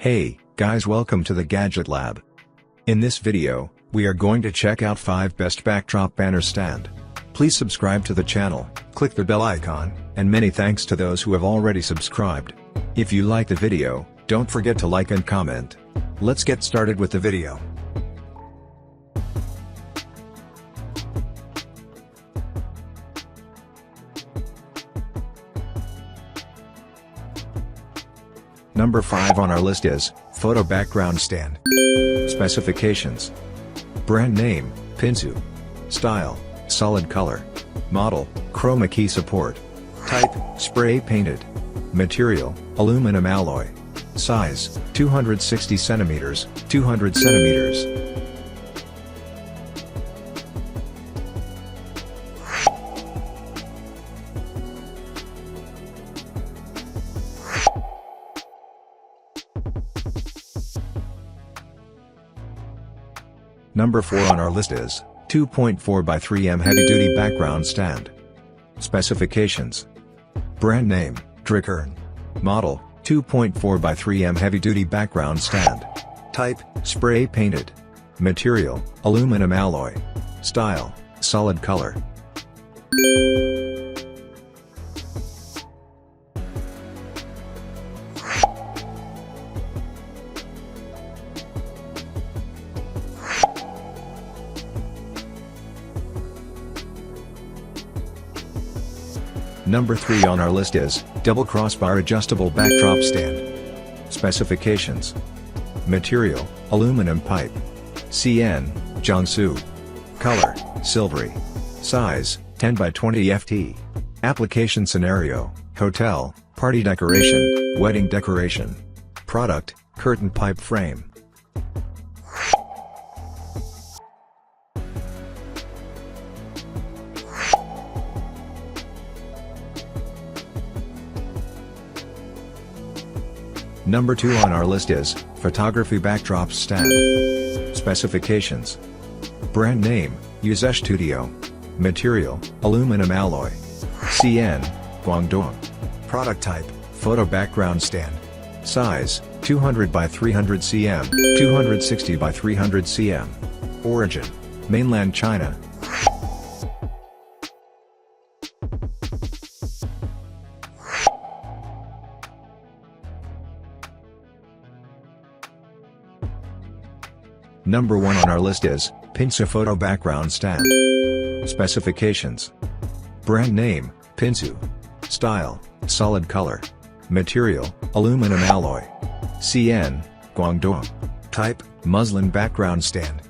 Hey, guys, welcome to the Gadget Lab. In this video, we are going to check out 5 best backdrop banner stand. Please subscribe to the channel, click the bell icon, and many thanks to those who have already subscribed. If you like the video, don't forget to like and comment. Let's get started with the video. Number 5 on our list is Photo Background Stand. Specifications: brand name, Pinsu. Style, solid color. Model, chroma key support. Type, spray painted. Material, aluminum alloy. Size, 260 cm, 200 cm. Number 4 on our list is 2.4 by 3 m heavy-duty background stand. Specifications: brand name, Drickern. Model, 2.4 by 3 m heavy-duty background stand. Type, spray painted. Material, aluminum alloy. Style, solid color. Number 3 on our list is double crossbar adjustable backdrop stand. Specifications: material, aluminum pipe. CN, Jiangsu. Color, silvery. Size, 10 by 20 ft. Application scenario: hotel, party decoration, wedding decoration. Product, curtain pipe frame. Number 2 on our list is photography backdrop stand. Specifications: brand name, Yuze Studio. Material, aluminum alloy. CN, Guangdong. Product type, photo background stand. Size, 200 by 300 cm, 260 by 300 cm. Origin, mainland China. Number 1 on our list is Pinsu photo background stand. Specifications: brand name, Pinsu. Style, solid color. Material, aluminum alloy. CN, Guangdong. Type, muslin background stand.